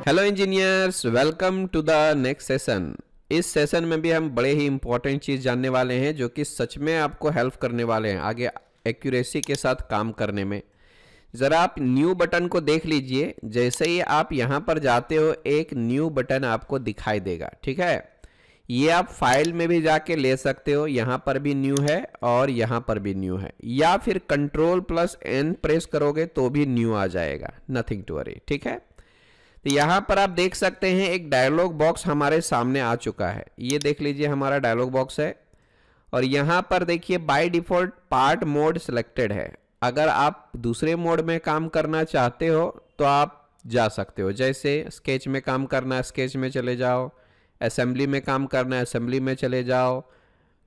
Hello engineers, welcome to the next session. इस session में भी हम बड़े ही इंपॉर्टेंट चीज़ जानने वाले हैं जो कि सच में आपको हेल्प करने वाले हैं आगे एक्यूरेसी के साथ काम करने में। ज़रा आप न्यू बटन को देख लीजिए। जैसे ही आप यहाँ पर जाते हो एक न्यू बटन आपको दिखाई देगा, ठीक है। ये आप फाइल में भी जाके ले सकते हो, यहाँ पर भी न्यू है और यहाँ पर भी न्यू है, या फिर Ctrl+N प्रेस करोगे तो भी न्यू आ जाएगा, नथिंग टू वरी, ठीक है। तो यहाँ पर आप देख सकते हैं एक डायलॉग बॉक्स हमारे सामने आ चुका है। ये देख लीजिए हमारा डायलॉग बॉक्स है और यहाँ पर देखिए by default part mode selected है। अगर आप दूसरे मोड में काम करना चाहते हो तो आप जा सकते हो। जैसे स्केच में काम करना है, स्केच में चले जाओ। असेंबली में काम करना है, असेंबली में चले जाओ।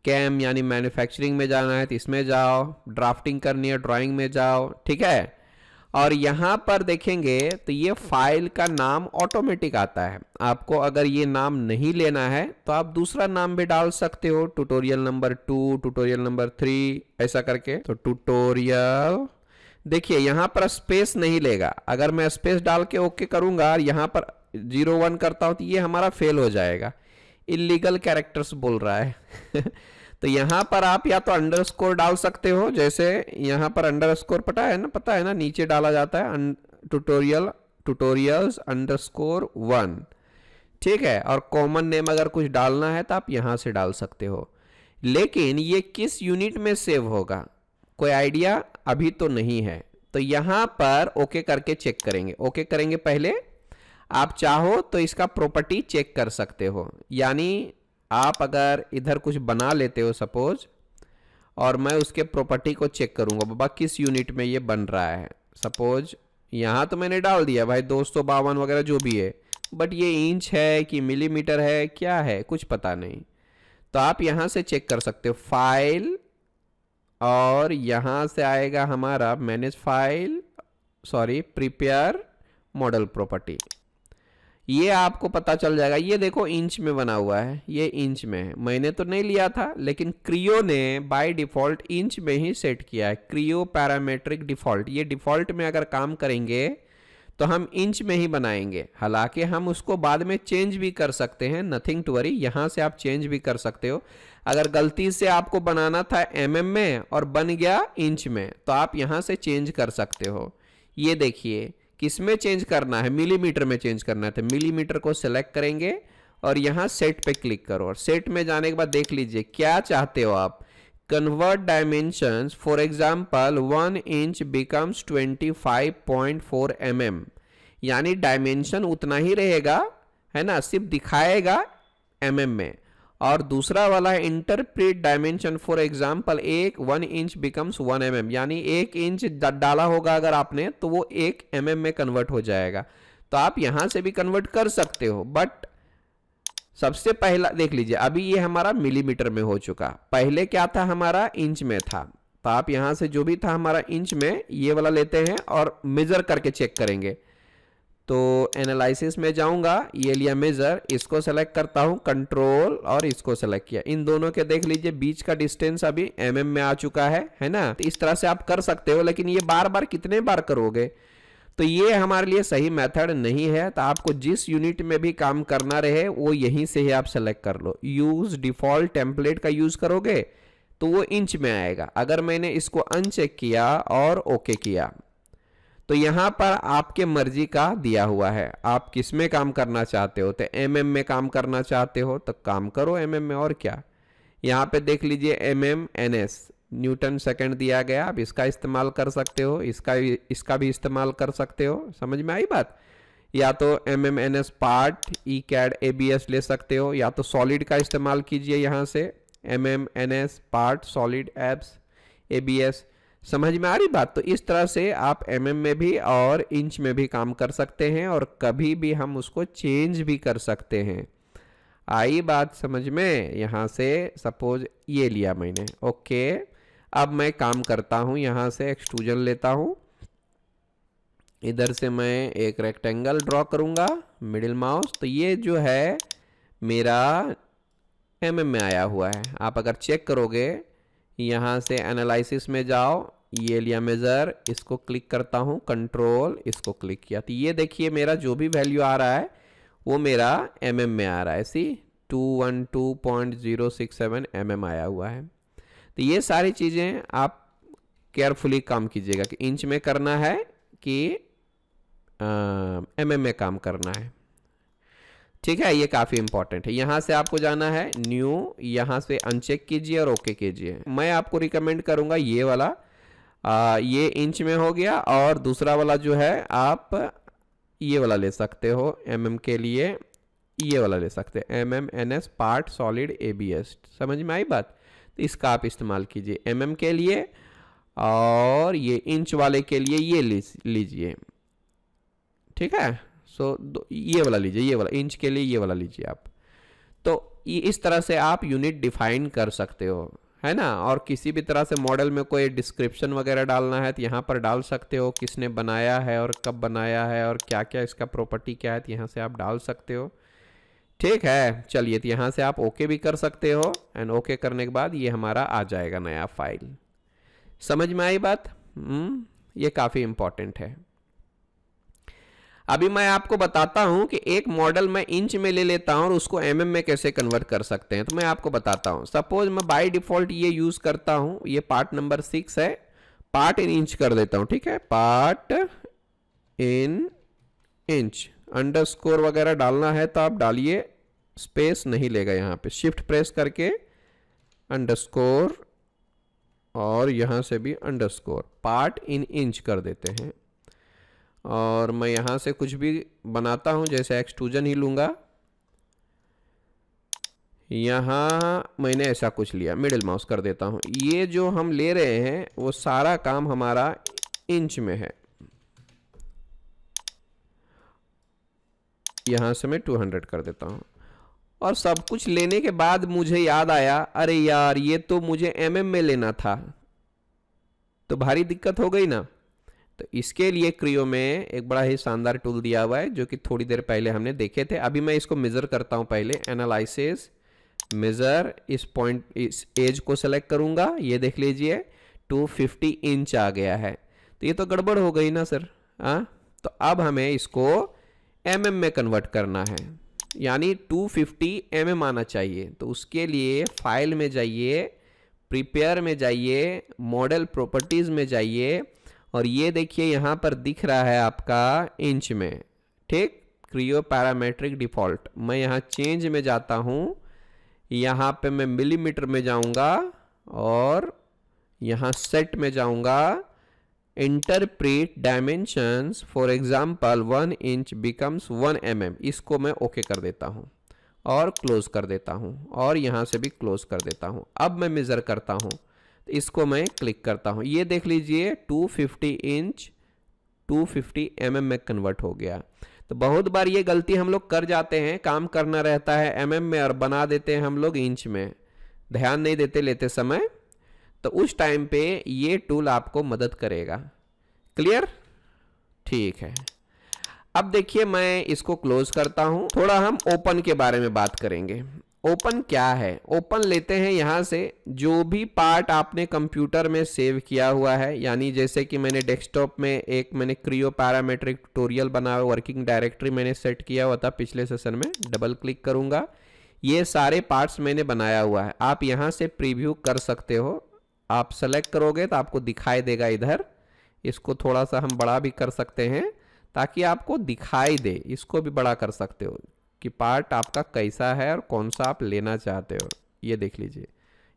कैम यानी मैन्युफैक्चरिंग में जाना है तो इसमें जाओ। ड्राफ्टिंग करनी है, ड्राइंग में जाओ, ठीक है। और यहाँ पर देखेंगे तो ये फाइल का नाम ऑटोमेटिक आता है। आपको अगर ये नाम नहीं लेना है तो आप दूसरा नाम भी डाल सकते हो, ट्यूटोरियल नंबर 2, ट्यूटोरियल नंबर 3, ऐसा करके। तो ट्यूटोरियल, देखिए यहाँ पर स्पेस नहीं लेगा। अगर मैं स्पेस डाल के ओके करूंगा और यहाँ पर 01 करता हूँ तो ये हमारा फेल हो जाएगा, इलीगल कैरेक्टर्स बोल रहा है। तो यहाँ पर आप या तो अंडरस्कोर डाल सकते हो, जैसे यहाँ पर अंडरस्कोर पता है ना नीचे डाला जाता है ट्यूटोरियल्स _1, ठीक है। और कॉमन नेम अगर कुछ डालना है तो आप यहाँ से डाल सकते हो। लेकिन ये किस यूनिट में सेव होगा कोई आइडिया अभी तो नहीं है। तो यहाँ पर ओके करके चेक करेंगे। ओके करेंगे पहले। आप चाहो तो इसका प्रॉपर्टी चेक कर सकते हो, यानी आप अगर इधर कुछ बना लेते हो सपोज, और मैं उसके प्रॉपर्टी को चेक करूंगा बाबा किस यूनिट में ये बन रहा है। सपोज यहाँ तो मैंने डाल दिया भाई 252 वगैरह जो भी है, बट ये इंच है कि मिलीमीटर है क्या है कुछ पता नहीं। तो आप यहाँ से चेक कर सकते हो फाइल, और यहाँ से आएगा हमारा manage file, prepare model property. ये आपको पता चल जाएगा। ये देखो इंच में बना हुआ है, ये इंच में है। मैंने तो नहीं लिया था लेकिन क्रियो ने बाय डिफ़ॉल्ट इंच में ही सेट किया है। क्रियो पैरामेट्रिक डिफ़ॉल्ट, ये डिफ़ॉल्ट में अगर काम करेंगे तो हम इंच में ही बनाएंगे। हालांकि हम उसको बाद में चेंज भी कर सकते हैं, नथिंग टू वरी। यहाँ से आप चेंज भी कर सकते हो। अगर गलती से आपको बनाना था mm में और बन गया इंच में तो आप यहाँ से चेंज कर सकते हो। ये देखिए किस में चेंज करना है, मिलीमीटर में चेंज करना है तो मिलीमीटर को सिलेक्ट करेंगे और यहाँ सेट पे क्लिक करो। और सेट में जाने के बाद देख लीजिए क्या चाहते हो आप। Convert dimensions, for example 1 inch becomes 25.4 mm, यानी डायमेंशन उतना ही रहेगा, है ना, सिर्फ दिखाएगा mm में। और दूसरा वाला है interpret dimension, for example 1 inch becomes 1 mm, यानी 1 इंच डाला होगा अगर आपने तो वो 1 mm में कन्वर्ट हो जाएगा। तो आप यहां से भी कन्वर्ट कर सकते हो, बट सबसे पहला देख लीजिए अभी ये हमारा मिलीमीटर में हो चुका। पहले क्या था हमारा इंच में था। तो आप यहां से जो भी था हमारा इंच में, ये वाला लेते हैं और मेजर करके चेक करेंगे। तो एनालिसिस में जाऊंगा, ये लिया मेजर, इसको सेलेक्ट करता हूं कंट्रोल और इसको सेलेक्ट किया। इन दोनों के देख लीजिए बीच का डिस्टेंस अभी mm में आ चुका है ना। तो इस तरह से आप कर सकते हो, लेकिन ये बार बार कितने बार करोगे, तो ये हमारे लिए सही मेथड नहीं है। तो आपको जिस यूनिट में भी काम करना रहे वो यहीं से ही आप सेलेक्ट कर लो। यूज डिफॉल्ट टेम्पलेट का यूज करोगे तो वो इंच में आएगा। अगर मैंने इसको अनचेक किया और ओके किया तो यहाँ पर आपके मर्जी का दिया हुआ है, आप किस में काम करना चाहते हो। तो mm में काम करना चाहते हो तो काम करो mm में, और क्या। यहाँ पे देख लीजिए mm/ns, न्यूटन सेकंड दिया गया। आप इसका इस्तेमाल कर सकते हो, इसका भी इस्तेमाल कर सकते हो। समझ में आई बात। या तो mm/ns पार्ट ECAD ABS ले सकते हो, या तो सॉलिड का इस्तेमाल कीजिए यहाँ से mm/ns part solid abs ABS। समझ में आ रही बात। तो इस तरह से आप mm में भी और इंच में भी काम कर सकते हैं, और कभी भी हम उसको चेंज भी कर सकते हैं। आई बात समझ में। यहाँ से सपोज ये लिया मैंने, ओके। अब मैं काम करता हूँ, यहाँ से एक्सट्रूजन लेता हूँ। इधर से मैं एक रेक्टेंगल ड्रॉ करूँगा, मिडिल माउस। तो ये जो है मेरा mm में आया हुआ है। आप अगर चेक करोगे यहाँ से एनालिसिस में जाओ, ये लिया मेजर, इसको क्लिक करता हूँ, कंट्रोल, इसको क्लिक किया, तो ये देखिए मेरा जो भी वैल्यू आ रहा है वो मेरा mm में आ रहा है। सी 212.067 mm आया हुआ है। तो ये सारी चीज़ें आप केयरफुली काम कीजिएगा कि इंच में करना है कि mm में काम करना है। ठीक है, ये काफ़ी इंपॉर्टेंट है। यहाँ से आपको जाना है न्यू, यहाँ से अनचेक कीजिए और ओके कीजिए। मैं आपको रिकमेंड करूँगा ये वाला, ये इंच में हो गया, और दूसरा वाला जो है आप ये वाला ले सकते हो mm के लिए, ये वाला ले सकते हैं MMNS पार्ट सॉलिड ABS। समझ में आई बात? तो इसका आप इस्तेमाल कीजिए mm के लिए, और ये इंच वाले के लिए ये लीजिए। ठीक है, सो ये वाला लीजिए, ये वाला इंच के लिए ये वाला लीजिए आप। तो इस तरह से आप यूनिट डिफाइन कर सकते हो, है ना। और किसी भी तरह से मॉडल में कोई डिस्क्रिप्शन वगैरह डालना है तो यहाँ पर डाल सकते हो, किसने बनाया है और कब बनाया है और क्या क्या इसका प्रॉपर्टी क्या है, तो यहाँ से आप डाल सकते हो। ठीक है, चलिए, तो यहाँ से आप ओके भी कर सकते हो, एंड ओके करने के बाद ये हमारा आ जाएगा नया फाइल। समझ में आई बात? ये काफ़ी इंपॉर्टेंट है। अभी मैं आपको बताता हूं कि एक मॉडल मैं इंच में ले लेता हूं और उसको mm में कैसे कन्वर्ट कर सकते हैं। तो मैं आपको बताता हूं। सपोज मैं बाय डिफॉल्ट ये यूज करता हूं, ये पार्ट नंबर 6 है, पार्ट इन इंच कर देता हूं। ठीक है, पार्ट इन इंच, अंडरस्कोर वगैरह डालना है तो आप डालिए, स्पेस नहीं लेगा यहाँ पे। शिफ्ट प्रेस करके अंडरस्कोर, और यहाँ से भी अंडरस्कोर, पार्ट इन इंच कर देते हैं। और मैं यहाँ से कुछ भी बनाता हूँ, जैसे एक्सट्रूजन ही लूँगा। यहाँ मैंने ऐसा कुछ लिया, मिडिल माउस कर देता हूँ। ये जो हम ले रहे हैं वो सारा काम हमारा इंच में है। यहाँ से मैं 200 कर देता हूँ। और सब कुछ लेने के बाद मुझे याद आया, अरे यार ये तो मुझे mm में लेना था, तो भारी दिक्कत हो गई ना। तो इसके लिए क्रियो में एक बड़ा ही शानदार टूल दिया हुआ है, जो कि थोड़ी देर पहले हमने देखे थे। अभी मैं इसको मेज़र करता हूं। पहले एनालिसिस, मेज़र, इस पॉइंट, इस एज को सेलेक्ट करूंगा। ये देख लीजिए 250 इंच आ गया है। तो ये तो गड़बड़ हो गई ना सर। तो अब हमें इसको mm में कन्वर्ट करना है, यानी 250 mm आना चाहिए। तो उसके लिए फाइल में जाइए, प्रिपेयर में जाइए, मॉडल प्रॉपर्टीज़ में जाइए, और ये देखिए यहाँ पर दिख रहा है आपका इंच में। ठीक, क्रियो पैरामेट्रिक डिफॉल्ट। मैं यहाँ चेंज में जाता हूँ, यहाँ पे मैं मिलीमीटर में जाऊँगा, और यहाँ सेट में जाऊँगा, interpret dimensions, for example 1 inch becomes 1 mm। इसको मैं ओके कर देता हूँ और क्लोज कर देता हूँ, और यहाँ से भी क्लोज कर देता हूँ। अब मैं मेज़र करता हूँ, तो इसको मैं क्लिक करता हूँ। ये देख लीजिए 250 इंच 250 mm में कन्वर्ट हो गया। तो बहुत बार ये गलती हम लोग कर जाते हैं, काम करना रहता है mm में और बना देते हैं हम लोग इंच में, ध्यान नहीं देते लेते समय। तो उस टाइम पे ये टूल आपको मदद करेगा। क्लियर? ठीक है। अब देखिए मैं इसको क्लोज करता हूं। थोड़ा हम ओपन के बारे में बात करेंगे। ओपन क्या है? ओपन लेते हैं यहाँ से जो भी पार्ट आपने कंप्यूटर में सेव किया हुआ है, यानी जैसे कि मैंने डेस्कटॉप में एक मैंने क्रियो पैरामेट्रिक ट्यूटोरियल बना, वर्किंग डायरेक्टरी मैंने सेट किया हुआ था पिछले सेशन में। डबल क्लिक करूँगा, ये सारे पार्ट्स मैंने बनाया हुआ है। आप यहाँ से प्रीव्यू कर सकते हो। आप सेलेक्ट करोगे तो आपको दिखाई देगा इधर। इसको थोड़ा सा हम बड़ा भी कर सकते हैं ताकि आपको दिखाई दे। इसको भी बड़ा कर सकते हो कि पार्ट आपका कैसा है और कौन सा आप लेना चाहते हो। ये देख लीजिए,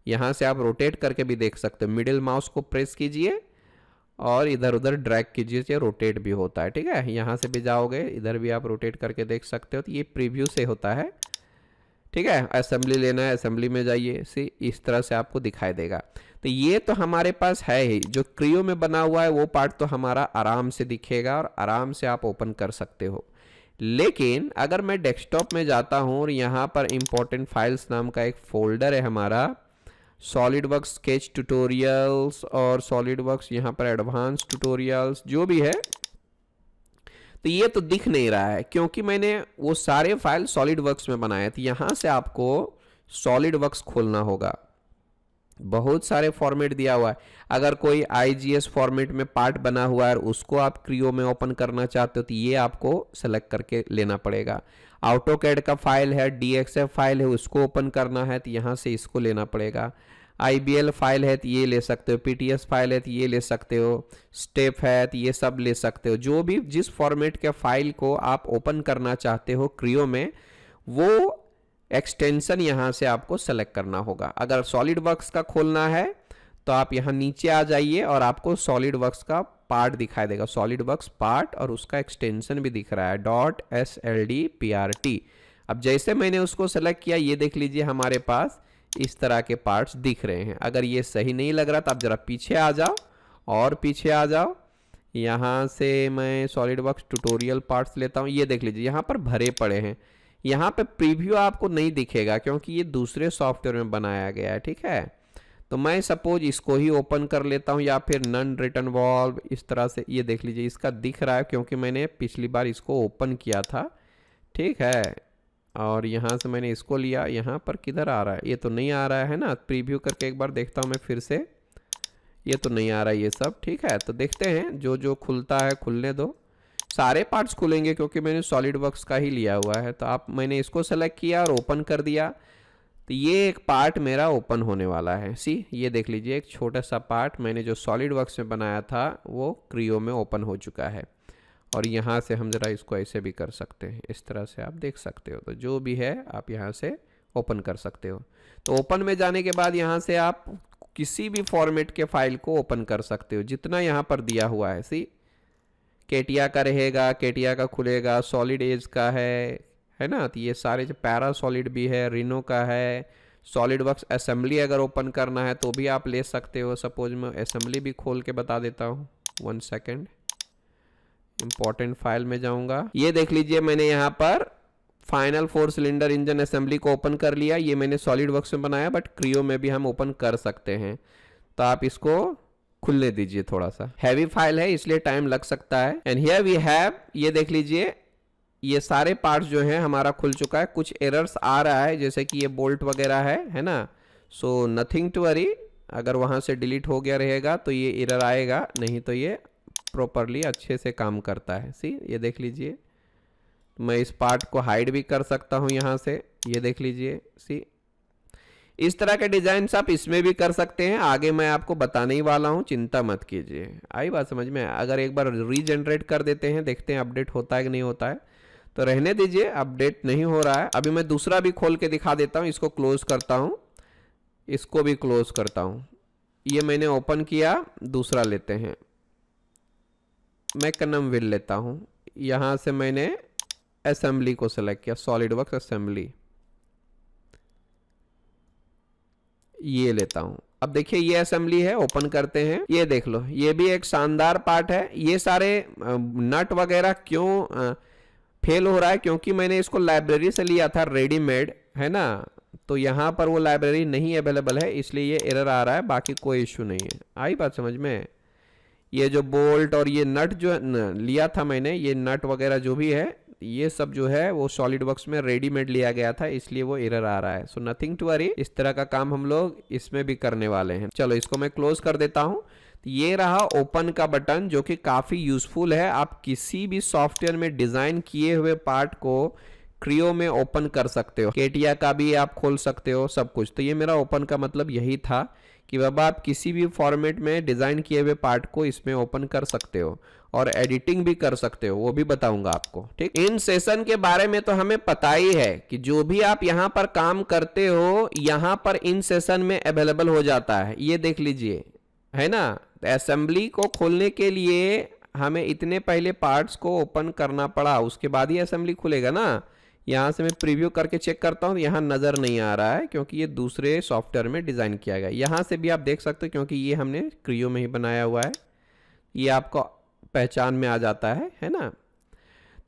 यहाँ से आप रोटेट करके भी देख सकते हो। मिडिल माउस को प्रेस कीजिए और इधर उधर ड्रैग कीजिए, तो रोटेट भी होता है। ठीक है, यहाँ से भी जाओगे, इधर भी आप रोटेट करके देख सकते हो। तो ये प्रीव्यू से होता है। ठीक है, असेंबली लेना है, असेंबली में जाइए, इस तरह से आपको दिखाई देगा। तो ये तो हमारे पास है ही, जो क्रियो में बना हुआ है वो पार्ट तो हमारा आराम से दिखेगा और आराम से आप ओपन कर सकते हो। लेकिन अगर मैं डेस्कटॉप में जाता हूँ और यहाँ पर इंपॉर्टेंट फाइल्स नाम का एक फोल्डर है हमारा, सॉलिडवर्क्स स्केच ट्यूटोरियल्स और सॉलिडवर्क्स यहाँ पर एडवांस ट्यूटोरियल्स जो भी है, तो ये तो दिख नहीं रहा है क्योंकि मैंने वो सारे फाइल सॉलिडवर्क्स में बनाए थे। यहाँ से आपको सॉलिडवर्क्स खोलना होगा। बहुत सारे फॉर्मेट दिया हुआ है। अगर कोई IGS फॉर्मेट में पार्ट बना हुआ है और उसको आप क्रियो में ओपन करना चाहते हो तो ये आपको सेलेक्ट करके लेना पड़ेगा। AutoCAD का फाइल है, DXF फाइल है, उसको ओपन करना है तो यहाँ से इसको लेना पड़ेगा। IBL फाइल है तो ये ले सकते हो, PTS फाइल है तो ये ले सकते हो, स्टेप है तो ये सब ले सकते हो। जो भी जिस फॉर्मेट के फाइल को आप ओपन करना चाहते हो क्रियो में, वो एक्सटेंशन यहाँ से आपको सेलेक्ट करना होगा। अगर सॉलिडवर्क्स का खोलना है तो आप यहाँ नीचे आ जाइए और आपको सॉलिडवर्क्स का पार्ट दिखाई देगा, सॉलिडवर्क्स पार्ट, और उसका एक्सटेंशन भी दिख रहा है .SLDPRT। अब जैसे मैंने उसको सेलेक्ट किया, ये देख लीजिए हमारे पास इस तरह के पार्ट्स दिख रहे हैं। अगर ये सही नहीं लग रहा तो आप जरा पीछे आ जाओ और पीछे आ जाओ। यहाँ से मैं सॉलिडवर्क्स ट्यूटोरियल पार्ट्स लेता हूँ। ये देख लीजिए यहाँ पर भरे पड़े हैं। यहाँ पे प्रीव्यू आपको नहीं दिखेगा क्योंकि ये दूसरे सॉफ्टवेयर में बनाया गया है, ठीक है। तो मैं सपोज इसको ही ओपन कर लेता हूँ, या फिर नन रिटर्न वॉल्व, इस तरह से। ये देख लीजिए इसका दिख रहा है क्योंकि मैंने पिछली बार इसको ओपन किया था, ठीक है। और यहाँ से मैंने इसको लिया। यहाँ पर किधर आ रहा है? ये तो नहीं आ रहा है ना। प्रीव्यू करके एक बार देखता हूँ मैं फिर से। ये तो नहीं आ रहा है ये सब, ठीक है। तो देखते हैं, जो जो खुलता है खुलने दो। सारे पार्ट्स खुलेंगे क्योंकि मैंने सॉलिडवर्क्स का ही लिया हुआ है। तो मैंने इसको सेलेक्ट किया और ओपन कर दिया, तो ये एक पार्ट मेरा ओपन होने वाला है। ये देख लीजिए, एक छोटा सा पार्ट मैंने जो सॉलिडवर्क्स में बनाया था वो क्रियो में ओपन हो चुका है। और यहाँ से हम ज़रा इसको ऐसे भी कर सकते हैं, इस तरह से आप देख सकते हो। तो जो भी है आप यहाँ से ओपन कर सकते हो। तो ओपन में जाने के बाद यहाँ से आप किसी भी फॉर्मेट के फाइल को ओपन कर सकते हो, जितना यहाँ पर दिया हुआ है। केटिया का रहेगा, केटिया का खुलेगा, सॉलिड एज का है ना। तो ये सारे जो पैरा सॉलिड भी है, रिनो का है, सॉलिडवर्क्स असेंबली अगर ओपन करना है तो भी आप ले सकते हो। सपोज मैं असेंबली भी खोल के बता देता हूँ, 1 सेकेंड। इंपॉर्टेंट फाइल में जाऊंगा। ये देख लीजिए मैंने यहाँ पर फाइनल 4 सिलेंडर इंजन असेंबली को ओपन कर लिया। ये मैंने सॉलिडवर्क्स में बनाया, बट क्रियो में भी हम ओपन कर सकते हैं। तो आप इसको खुलने दीजिए, थोड़ा सा हैवी फाइल है इसलिए टाइम लग सकता है। एंड हियर वी हैव, ये देख लीजिए ये सारे पार्ट्स जो हैं हमारा खुल चुका है। कुछ एरर्स आ रहा है जैसे कि ये बोल्ट वगैरह है ना। सो नथिंग टू वरी, अगर वहां से डिलीट हो गया रहेगा तो ये एरर आएगा, नहीं तो ये प्रॉपरली अच्छे से काम करता है। ये देख लीजिए, मैं इस पार्ट को हाइड भी कर सकता हूं यहाँ से। ये देख लीजिए, इस तरह के डिजाइन आप इसमें भी कर सकते हैं। आगे मैं आपको बताने ही वाला हूं, चिंता मत कीजिए। आई बात समझ में? अगर एक बार रीजनरेट कर देते हैं, देखते हैं अपडेट होता है कि नहीं होता है। तो रहने दीजिए, अपडेट नहीं हो रहा है। अभी मैं दूसरा भी खोल के दिखा देता हूं। इसको क्लोज करता हूं, इसको भी क्लोज करता हूं। ये मैंने ओपन किया, दूसरा लेते हैं। मैं कनम विल लेता हूं। यहां से मैंने असेंबली को सेलेक्ट किया, सॉलिडवर्क्स असेंबली, ये लेता हूं। अब देखिए ये असेंबली है, ओपन करते हैं। ये देख लो, ये भी एक शानदार पार्ट है। ये सारे नट वगैरह क्यों फेल हो रहा है? क्योंकि मैंने इसको लाइब्रेरी से लिया था रेडीमेड, है ना। तो यहाँ पर वो लाइब्रेरी नहीं अवेलेबल है, इसलिए ये एरर आ रहा है। बाकी कोई इश्यू नहीं है। आई बात समझ में? ये जो बोल्ट और ये नट जो लिया था मैंने, ये नट वगैरह जो भी है, ये सब जो है वो सॉलिडवर्क्स में रेडीमेड लिया गया था, इसलिए वो एरर आ रहा है। सो नथिंग टू वरी, इस तरह का काम हम लोग इसमें भी करने वाले हैं। चलो इसको मैं क्लोज कर देता हूं। ये रहा ओपन का बटन, जो कि काफी यूजफुल है। आप किसी भी सॉफ्टवेयर में डिजाइन किए हुए पार्ट को क्रियो में ओपन कर सकते हो। केटिया का भी आप खोल सकते हो, सब कुछ। तो ये मेरा ओपन का मतलब यही था कि बाबा आप किसी भी फॉर्मेट में डिजाइन किए हुए पार्ट को इसमें ओपन कर सकते हो और एडिटिंग भी कर सकते हो, वो भी बताऊंगा आपको, ठीक। इन सेशन के बारे में तो हमें पता ही है कि जो भी आप यहाँ पर काम करते हो, यहाँ पर इन सेशन में अवेलेबल हो जाता है। ये देख लीजिए, है ना। असेंबली को खोलने के लिए हमें इतने पहले पार्ट्स को ओपन करना पड़ा, उसके बाद ही असेंबली खुलेगा ना। यहाँ से मैं प्रीव्यू करके चेक करता हूँ, यहाँ नज़र नहीं आ रहा है क्योंकि ये दूसरे सॉफ्टवेयर में डिज़ाइन किया गया। यहाँ से भी आप देख सकते हो क्योंकि ये हमने क्रियो में ही बनाया हुआ है, ये आपको पहचान में आ जाता है ना।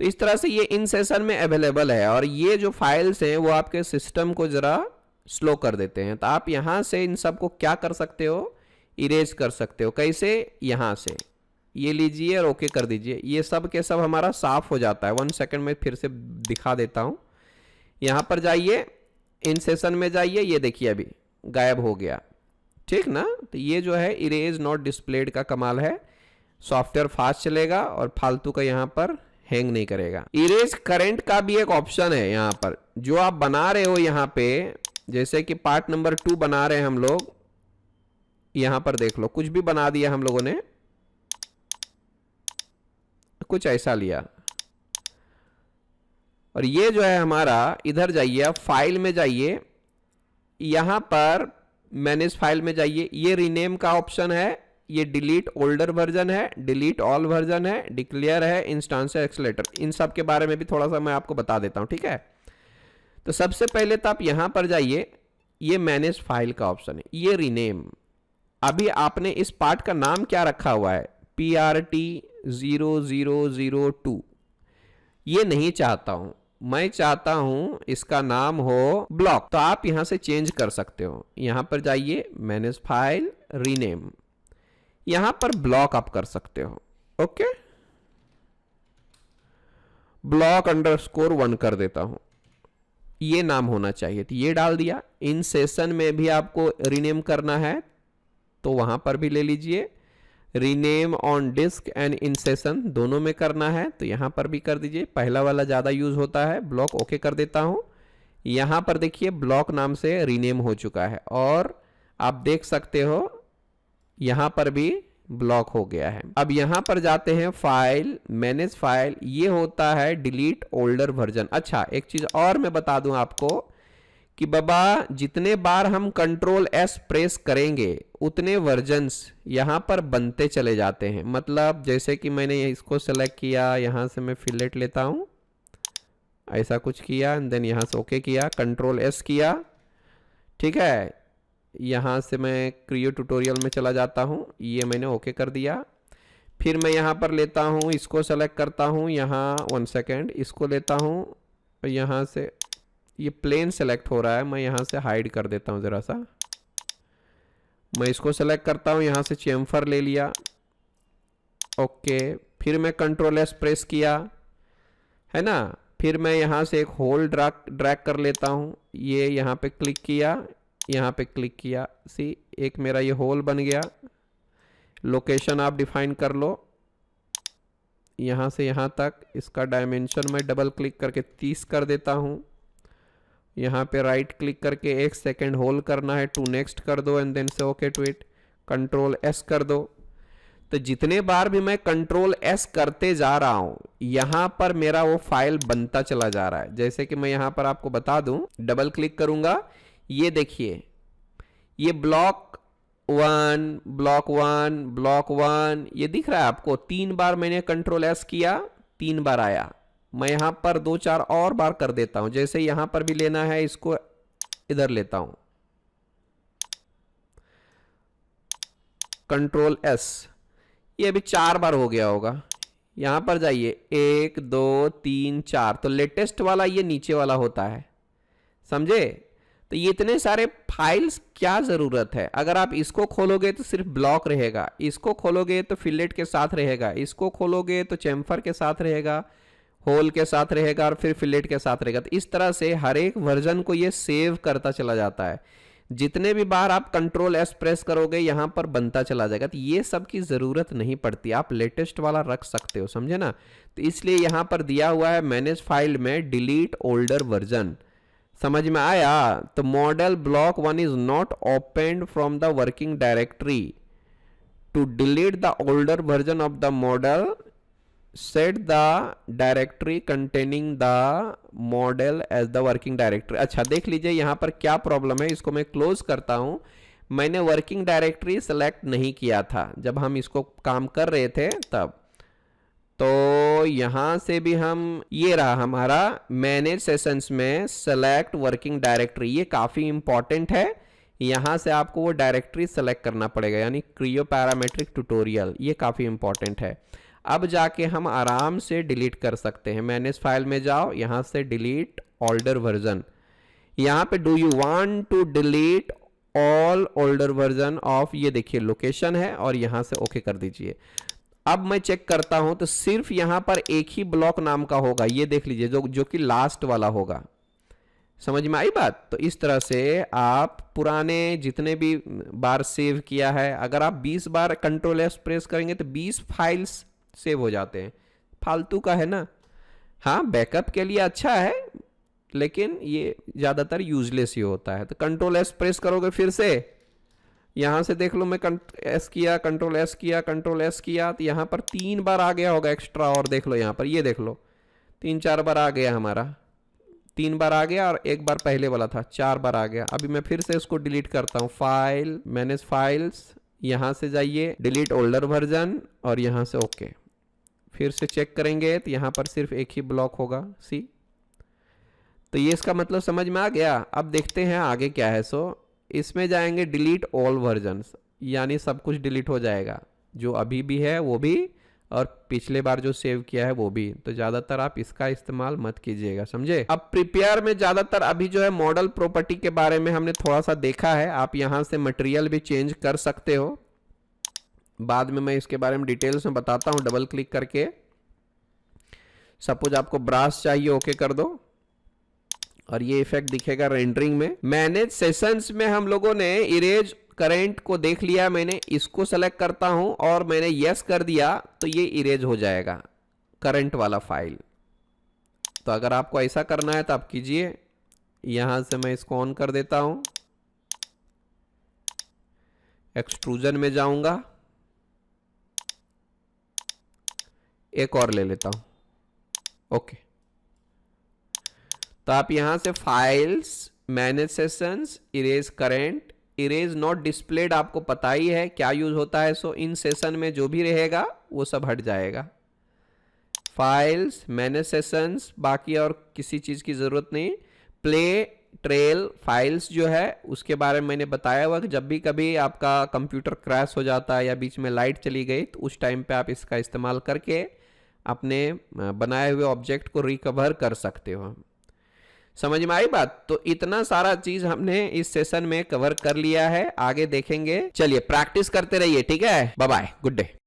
तो इस तरह से ये इन सेशन में अवेलेबल है। और ये जो फाइल्स हैं वो आपके सिस्टम को ज़रा स्लो कर देते हैं। तो आप यहाँ से इन सब को क्या कर सकते हो, इरेज कर सकते हो। कैसे? यहाँ से ये लीजिए और ओके कर दीजिए, ये सब के सब हमारा साफ हो जाता है। 1 सेकंड में फिर से दिखा देता हूँ। यहाँ पर जाइए, इन सेशन में जाइए, ये देखिए अभी गायब हो गया, ठीक ना। तो ये जो है इरेज नॉट डिस्प्लेड का कमाल है, सॉफ्टवेयर फास्ट चलेगा और फालतू का यहाँ पर हैंग नहीं करेगा। इरेज करंट का भी एक ऑप्शन है यहाँ पर, जो आप बना रहे हो यहाँ पे, जैसे कि पार्ट नंबर 2 बना रहे हैं हम लोग, यहाँ पर देख लो कुछ भी बना दिया हम लोगों ने, कुछ ऐसा लिया, और ये जो है हमारा, इधर जाइए आप फाइल में जाइए, यहां पर मैनेज फाइल में जाइए, ये रीनेम का ऑप्शन है, ये डिलीट ओल्डर वर्जन है, डिलीट ऑल वर्जन है, डिक्लेयर है, इंस्टेंस एक्सेलेरेटर, इन सब के बारे में भी थोड़ा सा मैं आपको बता देता हूं, ठीक है। तो सबसे पहले तो आप यहां पर जाइए, ये मैनेज फाइल का ऑप्शन है, ये रीनेम, अभी आपने इस पार्ट का नाम क्या रखा हुआ है, PRT0002, ये नहीं चाहता हूं, मैं चाहता हूं इसका नाम हो ब्लॉक। तो आप यहां से चेंज कर सकते हो, यहां पर जाइए मैनेज फाइल रीनेम, यहां पर ब्लॉक आप कर सकते हो, ओके, ब्लॉक अंडरस्कोर 1 कर देता हूं, ये नाम होना चाहिए, तो ये डाल दिया। इन सेशन में भी आपको रीनेम करना है तो वहां पर भी ले लीजिए, rename on disk and in session दोनों में करना है तो यहां पर भी कर दीजिए, पहला वाला ज्यादा यूज होता है, ब्लॉक ओके कर देता हूं। यहां पर देखिए ब्लॉक नाम से रीनेम हो चुका है, और आप देख सकते हो यहां पर भी ब्लॉक हो गया है। अब यहां पर जाते हैं फाइल, मैनेज फाइल, ये होता है डिलीट ओल्डर वर्जन। अच्छा एक चीज और मैं बता दूं आपको कि बाबा जितने बार हम कंट्रोल एस प्रेस करेंगे उतने वर्जन्स यहां पर बनते चले जाते हैं। मतलब जैसे कि मैंने इसको सेलेक्ट किया, यहां से मैं फिलेट लेता हूं, ऐसा कुछ किया, एंड देन यहां से ओके किया, कंट्रोल एस किया, ठीक है, यहां से मैं क्रियो ट्यूटोरियल में चला जाता हूं, ये मैंने ओके कर दिया। फिर मैं यहां पर लेता हूं, इसको सेलेक्ट करता हूं, यहां 1 सेकेंड, इसको लेता हूं, यहां से ये प्लेन सेलेक्ट हो रहा है, मैं यहां से हाइड कर देता हूं जरा सा, मैं इसको सेलेक्ट करता हूं, यहां से चेम्फर ले लिया, ओके, फिर मैं कंट्रोल एस प्रेस किया है ना, फिर मैं यहां से एक होल ड्रैग कर लेता हूं, ये यहां पे क्लिक किया, यहां पे क्लिक किया, सी एक मेरा ये होल बन गया। लोकेशन आप डिफाइन कर लो, यहां से यहां तक, इसका डायमेंशन मैं डबल क्लिक करके 30 कर देता हूं, यहाँ पे राइट क्लिक करके 1 सेकेंड होल्ड करना है, टू नेक्स्ट कर दो, and then say okay to it, control S कर दो। तो जितने बार भी मैं कंट्रोल एस करते जा रहा हूं यहां पर मेरा वो फाइल बनता चला जा रहा है। जैसे कि मैं यहां पर आपको बता दूं, डबल क्लिक करूंगा, ये देखिए ये ब्लॉक 1 ब्लॉक 1 ब्लॉक 1 ये दिख रहा है आपको, 3 बार मैंने कंट्रोल एस किया, 3 बार आया। मैं यहां पर 2-4 और बार कर देता हूं, जैसे यहां पर भी लेना है, इसको इधर लेता हूं, कंट्रोल एस, ये अभी 4 बार हो गया होगा। यहां पर जाइए 1 2 3 4, तो लेटेस्ट वाला ये नीचे वाला होता है, समझे। तो ये इतने सारे फाइल्स क्या जरूरत है, अगर आप इसको खोलोगे तो सिर्फ ब्लॉक रहेगा, इसको खोलोगे तो फिलेट के साथ रहेगा, इसको खोलोगे तो चेम्फर के साथ रहेगा, होल के साथ रहेगा, और फिर फिलेट के साथ रहेगा। तो इस तरह से हर एक वर्जन को ये सेव करता चला जाता है, जितने भी बार आप कंट्रोल एस प्रेस करोगे यहां पर बनता चला जाएगा। तो ये सब की जरूरत नहीं पड़ती, आप लेटेस्ट वाला रख सकते हो, समझे ना। तो इसलिए यहां पर दिया हुआ है मैनेज फाइल में डिलीट ओल्डर वर्जन, समझ में आया। तो model block 1 is not opened from the working directory, to delete the older version of the model set the directory containing the model as the working directory। अच्छा देख लीजिए यहां पर क्या प्रॉब्लम है, इसको मैं क्लोज करता हूं। मैंने वर्किंग डायरेक्टरी सेलेक्ट नहीं किया था जब हम इसको काम कर रहे थे तब, तो यहां से भी हम, ये रहा हमारा मैनेज सेशंस में सेलेक्ट वर्किंग डायरेक्टरी, ये काफी इंपॉर्टेंट है, यहां से आपको वो डायरेक्टरी सेलेक्ट करना पड़ेगा, यानी क्रियो पैरामेट्रिक ट्यूटोरियल, ये काफी इंपॉर्टेंट है। अब जाके हम आराम से डिलीट कर सकते हैं, मैनेज फाइल में जाओ, यहां से डिलीट ओल्डर वर्जन, यहां पे do you want to delete all older version of, ये देखिए लोकेशन है, और यहां से ओके कर दीजिए। अब मैं चेक करता हूं तो सिर्फ यहां पर एक ही ब्लॉक नाम का होगा, ये देख लीजिए, जो कि लास्ट वाला होगा, समझ में आई बात? तो इस तरह से आप पुराने जितने भी बार सेव किया है, अगर आप 20 बार कंट्रोल एस प्रेस करेंगे तो 20 फाइल्स सेव हो जाते हैं। फालतू का है ना। हाँ, बैकअप के लिए अच्छा है, लेकिन ये ज़्यादातर यूजलेस ही होता है। तो कंट्रोल एस प्रेस करोगे फिर से, यहाँ से देख लो, मैं एस किया, कंट्रोल एस किया, कंट्रोल एस किया, तो यहाँ पर 3 बार आ गया होगा एक्स्ट्रा। और देख लो यहाँ पर, ये देख लो 3-4 बार आ गया हमारा। 3 बार आ गया और 1 बार पहले वाला था, 4 बार आ गया। अभी मैं फिर से इसको डिलीट करता हूँ। फाइल, मैनेज फाइल्स, यहाँ से जाइए डिलीट ओल्डर वर्जन और यहाँ से ओके। फिर से चेक करेंगे तो यहाँ पर सिर्फ एक ही ब्लॉक होगा, सी। तो ये इसका मतलब समझ में आ गया। अब देखते हैं आगे क्या है। सो इसमें जाएंगे डिलीट ऑल वर्जन्स, यानी सब कुछ डिलीट हो जाएगा, जो अभी भी है वो भी, और पिछले बार जो सेव किया है वो भी। तो ज़्यादातर आप इसका इस्तेमाल मत कीजिएगा, समझे। अब प्रिपेयर में ज़्यादातर अभी जो है मॉडल प्रॉपर्टी के बारे में हमने थोड़ा सा देखा है। आप यहाँ से मटेरियल भी चेंज कर सकते हो, बाद में मैं इसके बारे में डिटेल्स में बताता हूँ। डबल क्लिक करके सपोज आपको ब्रास चाहिए, ओके कर दो और ये इफेक्ट दिखेगा रेंडरिंग में। मैनेज सेशंस में हम लोगों ने इरेज करंट को देख लिया, मैंने इसको सेलेक्ट करता हूं और मैंने यस कर दिया तो ये इरेज हो जाएगा करंट वाला फाइल। तो अगर आपको ऐसा करना है तो आप कीजिए। यहां से मैं इसको ऑन कर देता हूं, एक्सट्रूजन में जाऊंगा, एक और ले लेता हूं, ओके। तो आप यहां से files, manage sessions, erase current, erase not displayed, आपको पता ही है क्या यूज होता है। सो इन सेशन में जो भी रहेगा वो सब हट जाएगा। फाइल्स, मैनेज सेशंस, बाकी और किसी चीज की जरूरत नहीं। प्ले ट्रेल फाइल्स जो है उसके बारे में मैंने बताया हुआ कि जब भी कभी आपका कंप्यूटर क्रैश हो जाता है या बीच में लाइट चली गई तो उस टाइम पे आप इसका इस्तेमाल करके अपने बनाए हुए ऑब्जेक्ट को रिकवर कर सकते हो। समझ में आई बात? तो इतना सारा चीज हमने इस सेशन में कवर कर लिया है, आगे देखेंगे। चलिए प्रैक्टिस करते रहिए, ठीक है। Bye bye, good day.